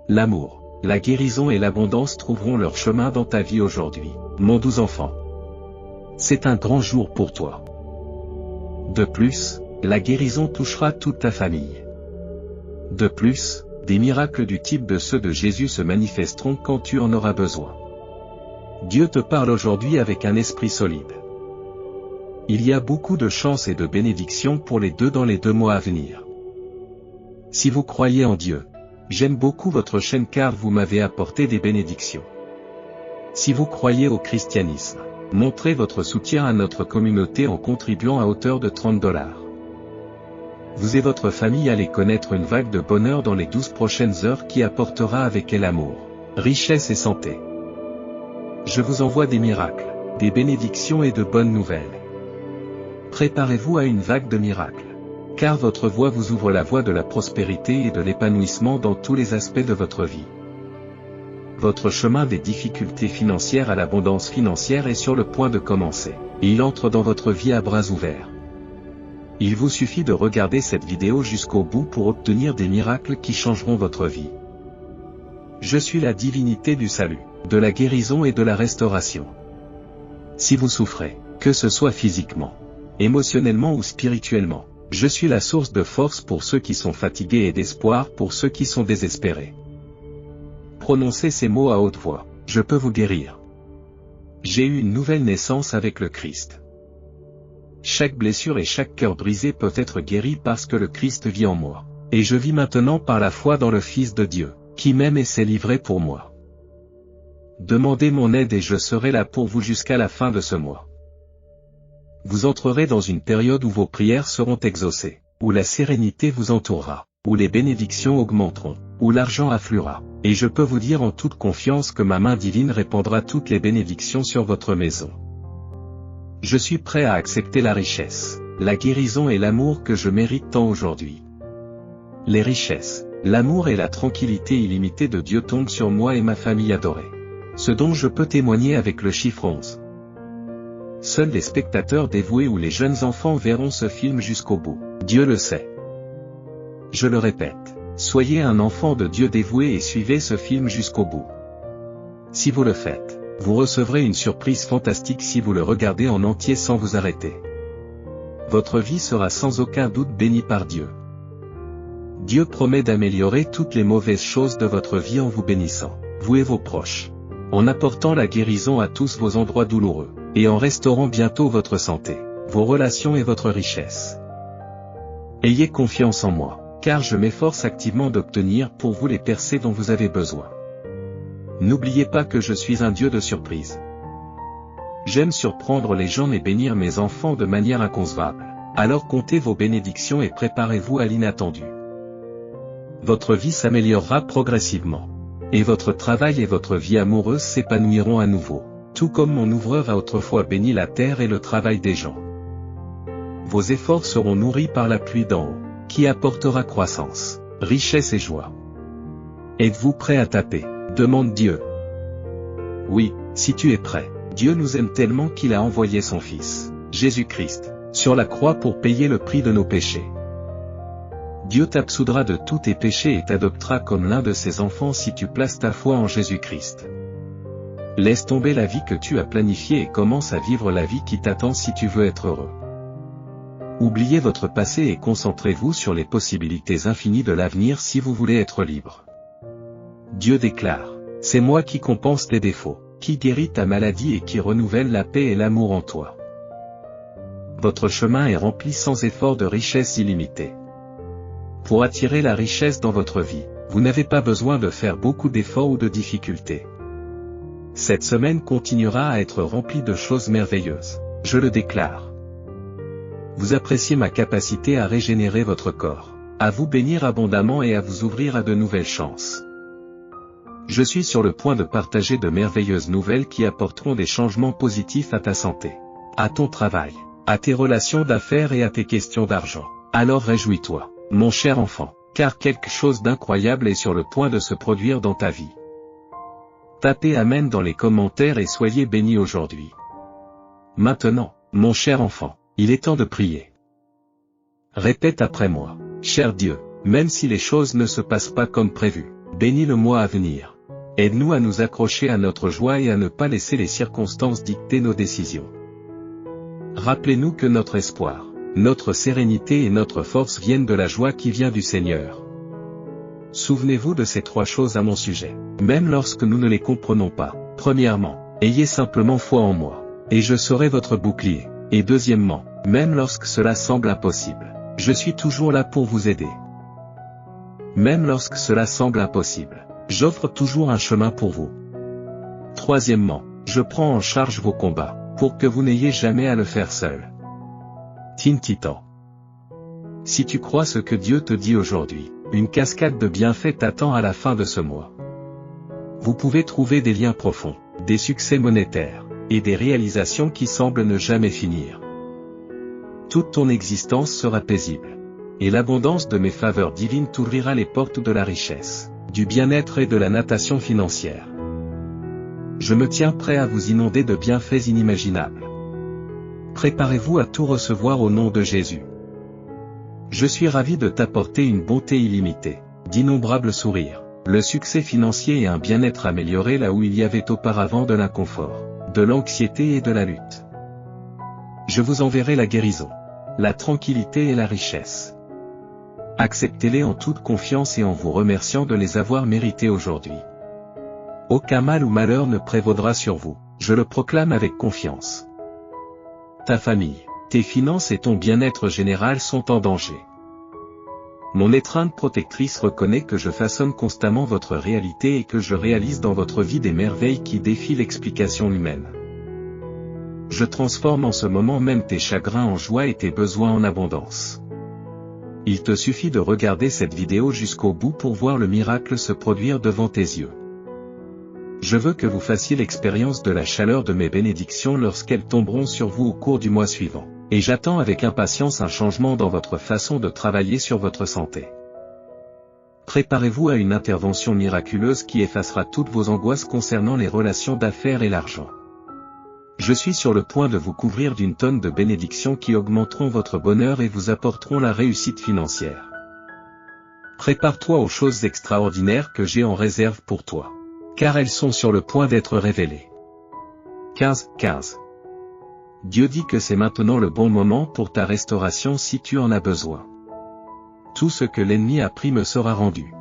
l'amour, la guérison et l'abondance trouveront leur chemin dans ta vie aujourd'hui, mon doux enfant. C'est un grand jour pour toi. De plus, la guérison touchera toute ta famille. De plus, des miracles du type de ceux de Jésus se manifesteront quand tu en auras besoin. Dieu te parle aujourd'hui avec un esprit solide. Il y a beaucoup de chance et de bénédictions pour les deux dans les 2 mois à venir. Si vous croyez en Dieu, j'aime beaucoup votre chaîne car vous m'avez apporté des bénédictions. Si vous croyez au christianisme, montrez votre soutien à notre communauté en contribuant à hauteur de $30. Vous et votre famille allez connaître une vague de bonheur dans les 12 prochaines heures qui apportera avec elle amour, richesse et santé. Je vous envoie des miracles, des bénédictions et de bonnes nouvelles. Préparez-vous à une vague de miracles. Car votre voix vous ouvre la voie de la prospérité et de l'épanouissement dans tous les aspects de votre vie. Votre chemin des difficultés financières à l'abondance financière est sur le point de commencer. Il entre dans votre vie à bras ouverts. Il vous suffit de regarder cette vidéo jusqu'au bout pour obtenir des miracles qui changeront votre vie. Je suis la divinité du salut, de la guérison et de la restauration. Si vous souffrez, que ce soit physiquement, émotionnellement ou spirituellement, je suis la source de force pour ceux qui sont fatigués et d'espoir pour ceux qui sont désespérés. Prononcez ces mots à haute voix, je peux vous guérir. J'ai eu une nouvelle naissance avec le Christ. Chaque blessure et chaque cœur brisé peut être guéri parce que le Christ vit en moi. Et je vis maintenant par la foi dans le Fils de Dieu, qui m'aime et s'est livré pour moi. Demandez mon aide et je serai là pour vous jusqu'à la fin de ce mois. Vous entrerez dans une période où vos prières seront exaucées, où la sérénité vous entourera, où les bénédictions augmenteront, où l'argent affluera, et je peux vous dire en toute confiance que ma main divine répandra toutes les bénédictions sur votre maison. Je suis prêt à accepter la richesse, la guérison et l'amour que je mérite tant aujourd'hui. Les richesses, l'amour et la tranquillité illimitée de Dieu tombent sur moi et ma famille adorée. Ce dont je peux témoigner avec le chiffre 11. Seuls les spectateurs dévoués ou les jeunes enfants verront ce film jusqu'au bout. Dieu le sait. Je le répète, soyez un enfant de Dieu dévoué et suivez ce film jusqu'au bout. Si vous le faites, vous recevrez une surprise fantastique si vous le regardez en entier sans vous arrêter. Votre vie sera sans aucun doute bénie par Dieu. Dieu promet d'améliorer toutes les mauvaises choses de votre vie en vous bénissant, vous et vos proches, en apportant la guérison à tous vos endroits douloureux, et en restaurant bientôt votre santé, vos relations et votre richesse. Ayez confiance en moi, car je m'efforce activement d'obtenir pour vous les percées dont vous avez besoin. N'oubliez pas que je suis un Dieu de surprise. J'aime surprendre les gens et bénir mes enfants de manière inconcevable. Alors comptez vos bénédictions et préparez-vous à l'inattendu. Votre vie s'améliorera progressivement. Et votre travail et votre vie amoureuse s'épanouiront à nouveau, tout comme mon ouvreur a autrefois béni la terre et le travail des gens. Vos efforts seront nourris par la pluie d'en haut, qui apportera croissance, richesse et joie. Êtes-vous prêt à taper ? Demande Dieu. Oui, si tu es prêt, Dieu nous aime tellement qu'il a envoyé son Fils, Jésus-Christ, sur la croix pour payer le prix de nos péchés. Dieu t'absoudra de tous tes péchés et t'adoptera comme l'un de ses enfants si tu places ta foi en Jésus-Christ. Laisse tomber la vie que tu as planifiée et commence à vivre la vie qui t'attend si tu veux être heureux. Oubliez votre passé et concentrez-vous sur les possibilités infinies de l'avenir si vous voulez être libre. Dieu déclare, « C'est moi qui compense tes défauts, qui guérit ta maladie et qui renouvelle la paix et l'amour en toi. » Votre chemin est rempli sans effort de richesse illimitée. Pour attirer la richesse dans votre vie, vous n'avez pas besoin de faire beaucoup d'efforts ou de difficultés. Cette semaine continuera à être remplie de choses merveilleuses, je le déclare. Vous appréciez ma capacité à régénérer votre corps, à vous bénir abondamment et à vous ouvrir à de nouvelles chances. Je suis sur le point de partager de merveilleuses nouvelles qui apporteront des changements positifs à ta santé, à ton travail, à tes relations d'affaires et à tes questions d'argent. Alors réjouis-toi, mon cher enfant, car quelque chose d'incroyable est sur le point de se produire dans ta vie. Tapez Amen dans les commentaires et soyez bénis aujourd'hui. Maintenant, mon cher enfant, il est temps de prier. Répète après moi, cher Dieu, même si les choses ne se passent pas comme prévu, Bénis le mois à venir. Aide-nous à nous accrocher à notre joie et à ne pas laisser les circonstances dicter nos décisions. Rappelez-nous que notre espoir, notre sérénité et notre force viennent de la joie qui vient du Seigneur. Souvenez-vous de ces 3 choses à mon sujet, même lorsque nous ne les comprenons pas. Premièrement, ayez simplement foi en moi, et je serai votre bouclier. Et deuxièmement, même lorsque cela semble impossible, je suis toujours là pour vous aider. Même lorsque cela semble impossible, j'offre toujours un chemin pour vous. Troisièmement, je prends en charge vos combats, pour que vous n'ayez jamais à le faire seul. Teen Titan. Si tu crois ce que Dieu te dit aujourd'hui, une cascade de bienfaits t'attend à la fin de ce mois. Vous pouvez trouver des liens profonds, des succès monétaires, et des réalisations qui semblent ne jamais finir. Toute ton existence sera paisible. Et l'abondance de mes faveurs divines t'ouvrira les portes de la richesse, du bien-être et de la natation financière. Je me tiens prêt à vous inonder de bienfaits inimaginables. Préparez-vous à tout recevoir au nom de Jésus. Je suis ravi de t'apporter une bonté illimitée, d'innombrables sourires, le succès financier et un bien-être amélioré là où il y avait auparavant de l'inconfort, de l'anxiété et de la lutte. Je vous enverrai la guérison, la tranquillité et la richesse. Acceptez-les en toute confiance et en vous remerciant de les avoir mérités aujourd'hui. Aucun mal ou malheur ne prévaudra sur vous, je le proclame avec confiance. Ta famille, tes finances et ton bien-être général sont en danger. Mon étreinte protectrice reconnaît que je façonne constamment votre réalité et que je réalise dans votre vie des merveilles qui défient l'explication humaine. Je transforme en ce moment même tes chagrins en joie et tes besoins en abondance. Il te suffit de regarder cette vidéo jusqu'au bout pour voir le miracle se produire devant tes yeux. Je veux que vous fassiez l'expérience de la chaleur de mes bénédictions lorsqu'elles tomberont sur vous au cours du mois suivant, et j'attends avec impatience un changement dans votre façon de travailler sur votre santé. Préparez-vous à une intervention miraculeuse qui effacera toutes vos angoisses concernant les relations d'affaires et l'argent. Je suis sur le point de vous couvrir d'une tonne de bénédictions qui augmenteront votre bonheur et vous apporteront la réussite financière. Prépare-toi aux choses extraordinaires que j'ai en réserve pour toi, car elles sont sur le point d'être révélées. 15. Dieu dit que c'est maintenant le bon moment pour ta restauration si tu en as besoin. Tout ce que l'ennemi a pris me sera rendu.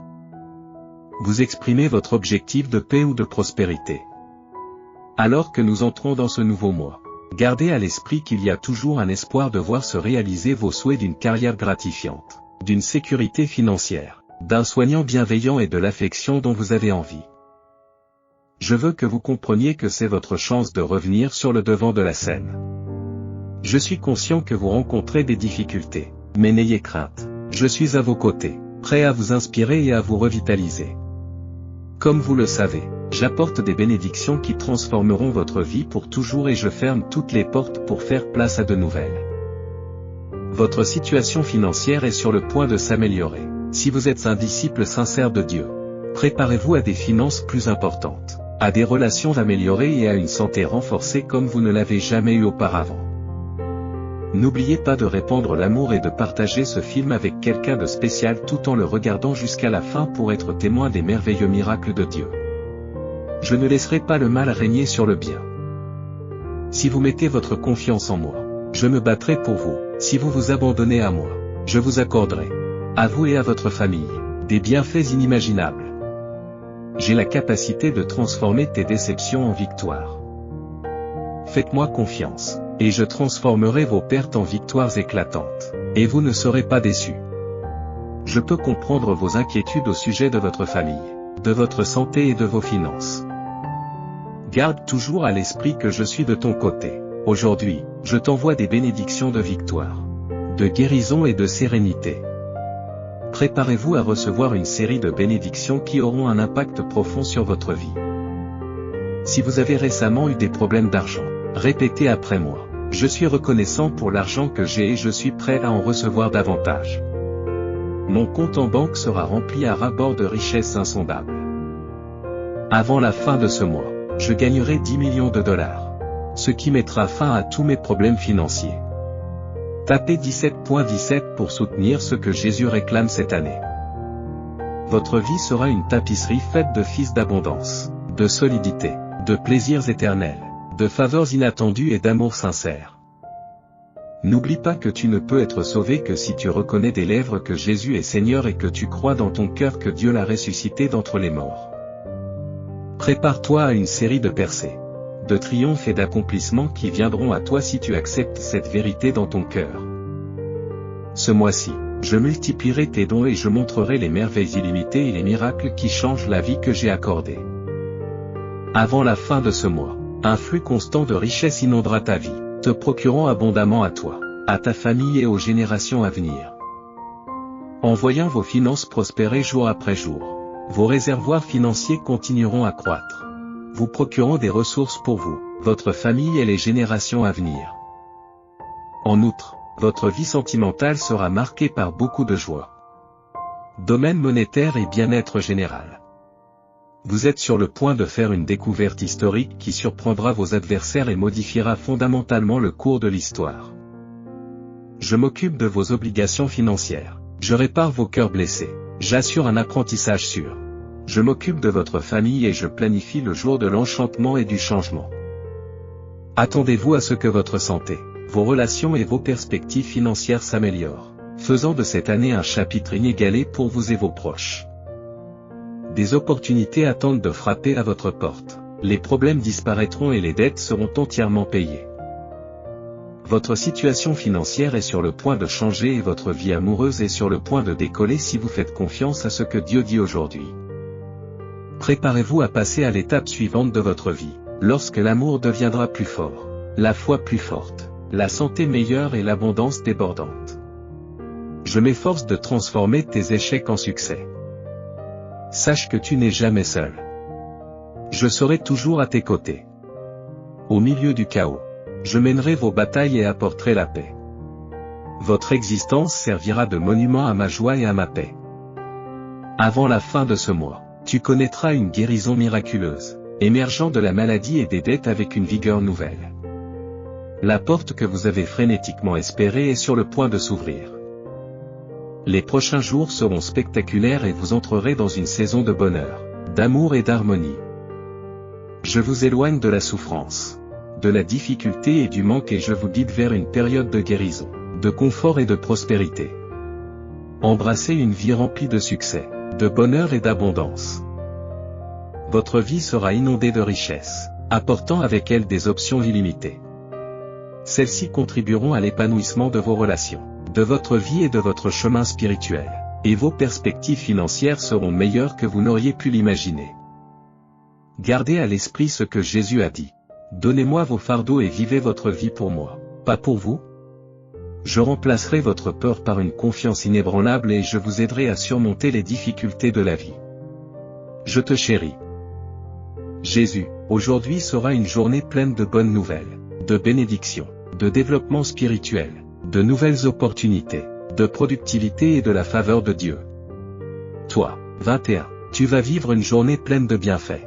Vous exprimez votre objectif de paix ou de prospérité. Alors que nous entrons dans ce nouveau mois, gardez à l'esprit qu'il y a toujours un espoir de voir se réaliser vos souhaits d'une carrière gratifiante, d'une sécurité financière, d'un soignant bienveillant et de l'affection dont vous avez envie. Je veux que vous compreniez que c'est votre chance de revenir sur le devant de la scène. Je suis conscient que vous rencontrez des difficultés, mais n'ayez crainte, je suis à vos côtés, prêt à vous inspirer et à vous revitaliser. Comme vous le savez, j'apporte des bénédictions qui transformeront votre vie pour toujours et je ferme toutes les portes pour faire place à de nouvelles. Votre situation financière est sur le point de s'améliorer. Si vous êtes un disciple sincère de Dieu, préparez-vous à des finances plus importantes, à des relations améliorées et à une santé renforcée comme vous ne l'avez jamais eu auparavant. N'oubliez pas de répandre l'amour et de partager ce film avec quelqu'un de spécial tout en le regardant jusqu'à la fin pour être témoin des merveilleux miracles de Dieu. Je ne laisserai pas le mal régner sur le bien. Si vous mettez votre confiance en moi, je me battrai pour vous. Si vous vous abandonnez à moi, je vous accorderai, à vous et à votre famille, des bienfaits inimaginables. J'ai la capacité de transformer tes déceptions en victoires. Faites-moi confiance, et je transformerai vos pertes en victoires éclatantes, et vous ne serez pas déçus. Je peux comprendre vos inquiétudes au sujet de votre famille, de votre santé et de vos finances. Garde toujours à l'esprit que je suis de ton côté. Aujourd'hui, je t'envoie des bénédictions de victoire, de guérison et de sérénité. Préparez-vous à recevoir une série de bénédictions qui auront un impact profond sur votre vie. Si vous avez récemment eu des problèmes d'argent, répétez après moi. Je suis reconnaissant pour l'argent que j'ai et je suis prêt à en recevoir davantage. Mon compte en banque sera rempli à ras-bord de richesses insondables. Avant la fin de ce mois, je gagnerai 10 millions de dollars. Ce qui mettra fin à tous mes problèmes financiers. Tapez 17.17 pour soutenir ce que Jésus réclame cette année. Votre vie sera une tapisserie faite de fils d'abondance, de solidité, de plaisirs éternels, de faveurs inattendues et d'amour sincère. N'oublie pas que tu ne peux être sauvé que si tu reconnais des lèvres que Jésus est Seigneur et que tu crois dans ton cœur que Dieu l'a ressuscité d'entre les morts. Prépare-toi à une série de percées, de triomphes et d'accomplissements qui viendront à toi si tu acceptes cette vérité dans ton cœur. Ce mois-ci, je multiplierai tes dons et je montrerai les merveilles illimitées et les miracles qui changent la vie que j'ai accordée. Avant la fin de ce mois, un flux constant de richesses inondera ta vie, te procurant abondamment à toi, à ta famille et aux générations à venir. En voyant vos finances prospérer jour après jour, vos réservoirs financiers continueront à croître, vous procurant des ressources pour vous, votre famille et les générations à venir. En outre, votre vie sentimentale sera marquée par beaucoup de joie. Domaine monétaire et bien-être général. Vous êtes sur le point de faire une découverte historique qui surprendra vos adversaires et modifiera fondamentalement le cours de l'histoire. Je m'occupe de vos obligations financières. Je répare vos cœurs blessés. J'assure un apprentissage sûr. Je m'occupe de votre famille et je planifie le jour de l'enchantement et du changement. Attendez-vous à ce que votre santé, vos relations et vos perspectives financières s'améliorent, faisant de cette année un chapitre inégalé pour vous et vos proches. Des opportunités attendent de frapper à votre porte, les problèmes disparaîtront et les dettes seront entièrement payées. Votre situation financière est sur le point de changer et votre vie amoureuse est sur le point de décoller si vous faites confiance à ce que Dieu dit aujourd'hui. Préparez-vous à passer à l'étape suivante de votre vie, lorsque l'amour deviendra plus fort, la foi plus forte, la santé meilleure et l'abondance débordante. Je m'efforce de transformer tes échecs en succès. Sache que tu n'es jamais seul. Je serai toujours à tes côtés. Au milieu du chaos, je mènerai vos batailles et apporterai la paix. Votre existence servira de monument à ma joie et à ma paix. Avant la fin de ce mois, tu connaîtras une guérison miraculeuse, émergeant de la maladie et des dettes avec une vigueur nouvelle. La porte que vous avez frénétiquement espérée est sur le point de s'ouvrir. Les prochains jours seront spectaculaires et vous entrerez dans une saison de bonheur, d'amour et d'harmonie. Je vous éloigne de la souffrance, de la difficulté et du manque et je vous guide vers une période de guérison, de confort et de prospérité. Embrassez une vie remplie de succès, de bonheur et d'abondance. Votre vie sera inondée de richesses, apportant avec elle des options illimitées. Celles-ci contribueront à l'épanouissement de vos relations, de votre vie et de votre chemin spirituel, et vos perspectives financières seront meilleures que vous n'auriez pu l'imaginer. Gardez à l'esprit ce que Jésus a dit. Donnez-moi vos fardeaux et vivez votre vie pour moi, pas pour vous. Je remplacerai votre peur par une confiance inébranlable et je vous aiderai à surmonter les difficultés de la vie. Je te chéris. Jésus, aujourd'hui sera une journée pleine de bonnes nouvelles, de bénédictions, de développement spirituel, de nouvelles opportunités, de productivité et de la faveur de Dieu. Toi, 21, tu vas vivre une journée pleine de bienfaits.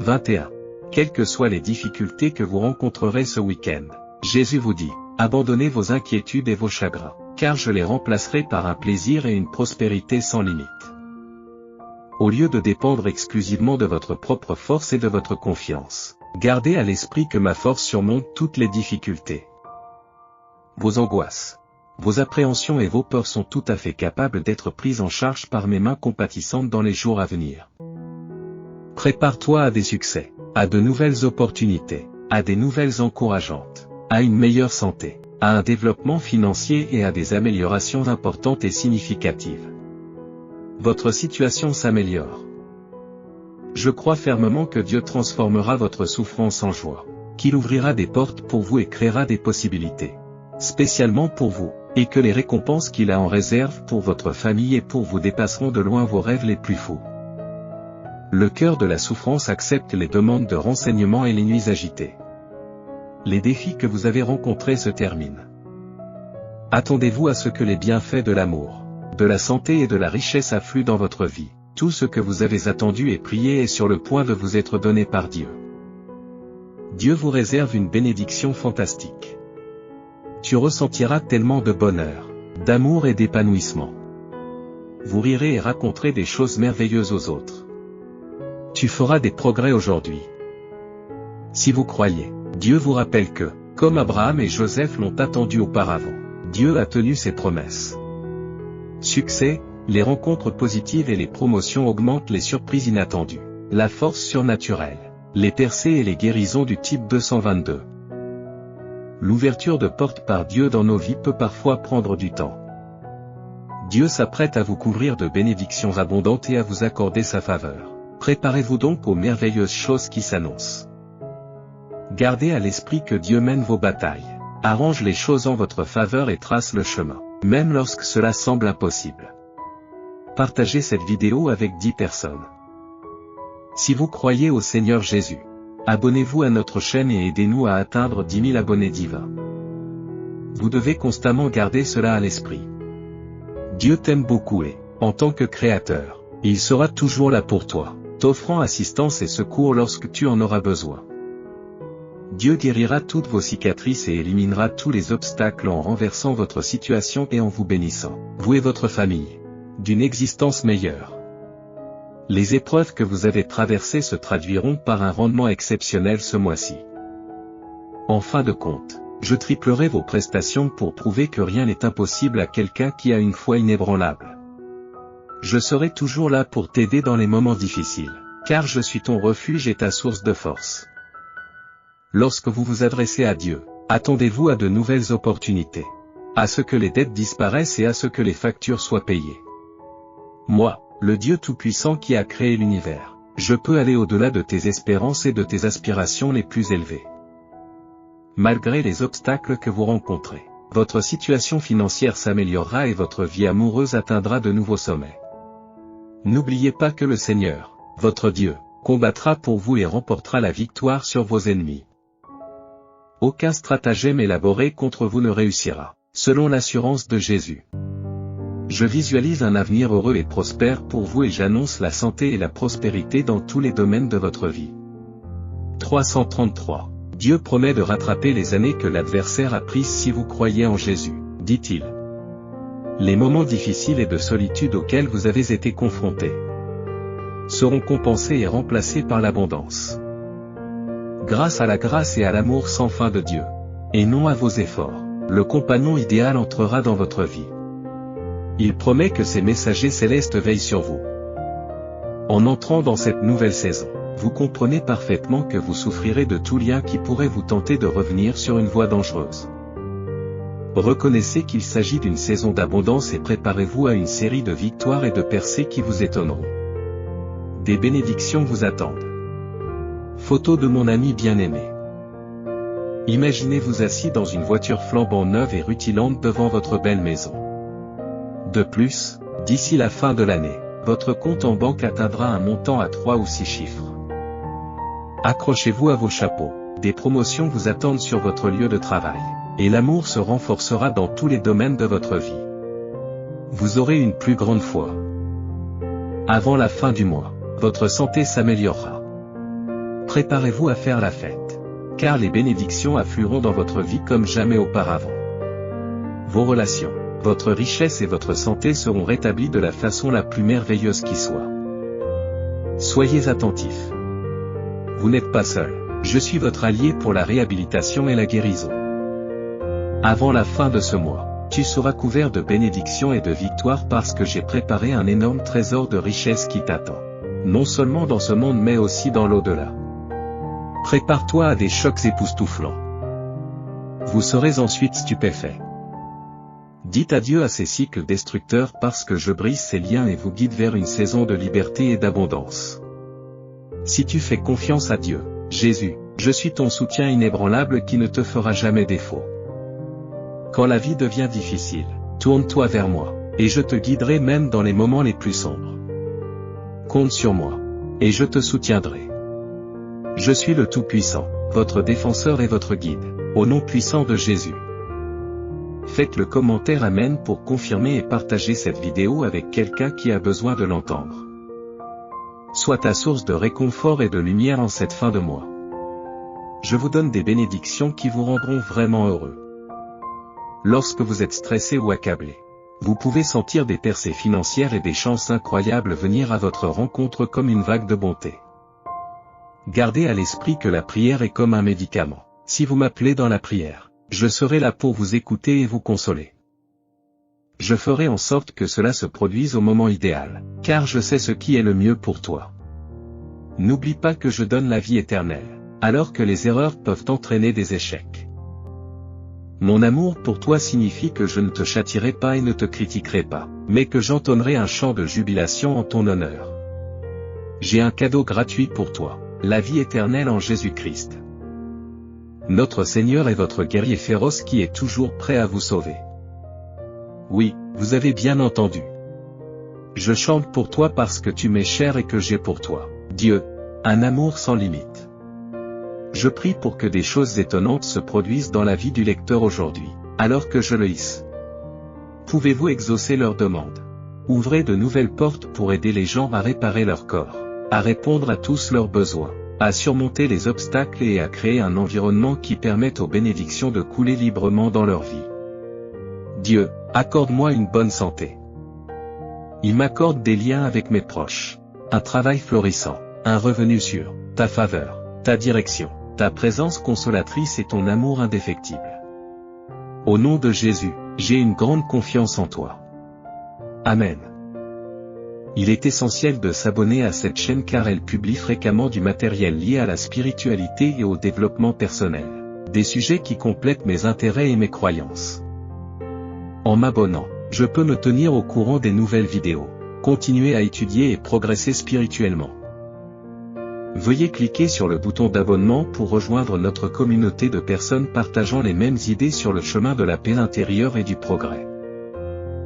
21. Quelles que soient les difficultés que vous rencontrerez ce week-end, Jésus vous dit, abandonnez vos inquiétudes et vos chagrins, car je les remplacerai par un plaisir et une prospérité sans limite. Au lieu de dépendre exclusivement de votre propre force et de votre confiance, gardez à l'esprit que ma force surmonte toutes les difficultés. Vos angoisses, vos appréhensions et vos peurs sont tout à fait capables d'être prises en charge par mes mains compatissantes dans les jours à venir. Prépare-toi à des succès, à de nouvelles opportunités, à des nouvelles encourageantes, à une meilleure santé, à un développement financier et à des améliorations importantes et significatives. Votre situation s'améliore. Je crois fermement que Dieu transformera votre souffrance en joie, qu'il ouvrira des portes pour vous et créera des possibilités, spécialement pour vous, et que les récompenses qu'il a en réserve pour votre famille et pour vous dépasseront de loin vos rêves les plus fous. Le cœur de la souffrance accepte les demandes de renseignements et les nuits agitées. Les défis que vous avez rencontrés se terminent. Attendez-vous à ce que les bienfaits de l'amour, de la santé et de la richesse affluent dans votre vie. Tout ce que vous avez attendu et prié est sur le point de vous être donné par Dieu. Dieu vous réserve une bénédiction fantastique. Tu ressentiras tellement de bonheur, d'amour et d'épanouissement. vous rirez et raconterez des choses merveilleuses aux autres. Tu feras des progrès aujourd'hui. Si vous croyez, Dieu vous rappelle que, comme Abraham et Joseph l'ont attendu auparavant, Dieu a tenu ses promesses. Succès, les rencontres positives et les promotions augmentent les surprises inattendues, la force surnaturelle, les percées et les guérisons du type 222. L'ouverture de portes par Dieu dans nos vies peut parfois prendre du temps. Dieu s'apprête à vous couvrir de bénédictions abondantes et à vous accorder sa faveur. Préparez-vous donc aux merveilleuses choses qui s'annoncent. Gardez à l'esprit que Dieu mène vos batailles, arrange les choses en votre faveur et trace le chemin, même lorsque cela semble impossible. Partagez cette vidéo avec 10 personnes. Si vous croyez au Seigneur Jésus, abonnez-vous à notre chaîne et aidez-nous à atteindre 10 000 abonnés divins. Vous devez constamment garder cela à l'esprit. Dieu t'aime beaucoup et, en tant que créateur, il sera toujours là pour toi, t'offrant assistance et secours lorsque tu en auras besoin. Dieu guérira toutes vos cicatrices et éliminera tous les obstacles en renversant votre situation et en vous bénissant, vous et votre famille, d'une existence meilleure. Les épreuves que vous avez traversées se traduiront par un rendement exceptionnel ce mois-ci. En fin de compte, je triplerai vos prestations pour prouver que rien n'est impossible à quelqu'un qui a une foi inébranlable. Je serai toujours là pour t'aider dans les moments difficiles, car je suis ton refuge et ta source de force. Lorsque vous vous adressez à Dieu, attendez-vous à de nouvelles opportunités, à ce que les dettes disparaissent et à ce que les factures soient payées. Moi, le Dieu Tout-Puissant qui a créé l'univers, je peux aller au-delà de tes espérances et de tes aspirations les plus élevées. Malgré les obstacles que vous rencontrez, votre situation financière s'améliorera et votre vie amoureuse atteindra de nouveaux sommets. N'oubliez pas que le Seigneur, votre Dieu, combattra pour vous et remportera la victoire sur vos ennemis. Aucun stratagème élaboré contre vous ne réussira, selon l'assurance de Jésus. Je visualise un avenir heureux et prospère pour vous et j'annonce la santé et la prospérité dans tous les domaines de votre vie. 333. Dieu promet de rattraper les années que l'adversaire a prises si vous croyez en Jésus, dit-il. Les moments difficiles et de solitude auxquels vous avez été confrontés seront compensés et remplacés par l'abondance. Grâce à la grâce et à l'amour sans fin de Dieu, et non à vos efforts, le compagnon idéal entrera dans votre vie. Il promet que ses messagers célestes veillent sur vous. En entrant dans cette nouvelle saison, vous comprenez parfaitement que vous souffrirez de tout lien qui pourrait vous tenter de revenir sur une voie dangereuse. Reconnaissez qu'il s'agit d'une saison d'abondance et préparez-vous à une série de victoires et de percées qui vous étonneront. Des bénédictions vous attendent. Photo de mon ami bien-aimé. Imaginez-vous assis dans une voiture flambant neuve et rutilante devant votre belle maison. De plus, d'ici la fin de l'année, votre compte en banque atteindra un montant à 3 ou 6 chiffres. Accrochez-vous à vos chapeaux, des promotions vous attendent sur votre lieu de travail, et l'amour se renforcera dans tous les domaines de votre vie. Vous aurez une plus grande foi. Avant la fin du mois, votre santé s'améliorera. Préparez-vous à faire la fête, car les bénédictions afflueront dans votre vie comme jamais auparavant. Vos relations, votre richesse et votre santé seront rétablies de la façon la plus merveilleuse qui soit. Soyez attentifs. Vous n'êtes pas seul, je suis votre allié pour la réhabilitation et la guérison. Avant la fin de ce mois, tu seras couvert de bénédictions et de victoires parce que j'ai préparé un énorme trésor de richesse qui t'attend. Non seulement dans ce monde mais aussi dans l'au-delà. Prépare-toi à des chocs époustouflants. Vous serez ensuite stupéfait. Dites adieu à ces cycles destructeurs parce que je brise ces liens et vous guide vers une saison de liberté et d'abondance. Si tu fais confiance à Dieu, Jésus, je suis ton soutien inébranlable qui ne te fera jamais défaut. Quand la vie devient difficile, tourne-toi vers moi, et je te guiderai même dans les moments les plus sombres. Compte sur moi, et je te soutiendrai. Je suis le Tout-Puissant, votre défenseur et votre guide, au nom puissant de Jésus. Faites le commentaire Amen pour confirmer et partager cette vidéo avec quelqu'un qui a besoin de l'entendre. Sois ta source de réconfort et de lumière en cette fin de mois. Je vous donne des bénédictions qui vous rendront vraiment heureux. Lorsque vous êtes stressé ou accablé, Vous pouvez sentir des percées financières et des chances incroyables venir à votre rencontre comme une vague de bonté. Gardez à l'esprit que la prière est comme un médicament. Si vous m'appelez dans la prière, je serai là pour vous écouter et vous consoler. Je ferai en sorte que cela se produise au moment idéal, car je sais ce qui est le mieux pour toi. N'oublie pas que je donne la vie éternelle, alors que les erreurs peuvent entraîner des échecs. Mon amour pour toi signifie que je ne te châtierai pas et ne te critiquerai pas, mais que j'entonnerai un chant de jubilation en ton honneur. J'ai un cadeau gratuit pour toi, la vie éternelle en Jésus-Christ. Notre Seigneur est votre guerrier féroce qui est toujours prêt à vous sauver. Oui, vous avez bien entendu. Je chante pour toi parce que tu m'es cher et que j'ai pour toi, Dieu, un amour sans limite. Je prie pour que des choses étonnantes se produisent dans la vie du lecteur aujourd'hui, alors que je le hisse. Pouvez-vous exaucer leurs demandes? Ouvrez de nouvelles portes pour aider les gens à réparer leur corps, à répondre à tous leurs besoins, à surmonter les obstacles et à créer un environnement qui permette aux bénédictions de couler librement dans leur vie. Dieu, accorde-moi une bonne santé. Il m'accorde des liens avec mes proches, un travail florissant, un revenu sûr, ta faveur, ta direction, ta présence consolatrice et ton amour indéfectible. Au nom de Jésus, j'ai une grande confiance en toi. Amen. Il est essentiel de s'abonner à cette chaîne car elle publie fréquemment du matériel lié à la spiritualité et au développement personnel, des sujets qui complètent mes intérêts et mes croyances. En m'abonnant, je peux me tenir au courant des nouvelles vidéos, continuer à étudier et progresser spirituellement. Veuillez cliquer sur le bouton d'abonnement pour rejoindre notre communauté de personnes partageant les mêmes idées sur le chemin de la paix intérieure et du progrès.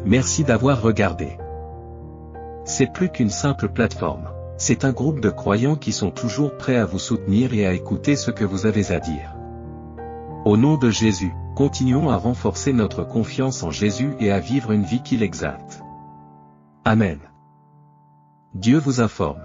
Merci d'avoir regardé. C'est plus qu'une simple plateforme, c'est un groupe de croyants qui sont toujours prêts à vous soutenir et à écouter ce que vous avez à dire. Au nom de Jésus, continuons à renforcer notre confiance en Jésus et à vivre une vie qui l'exalte. Amen. Dieu vous informe.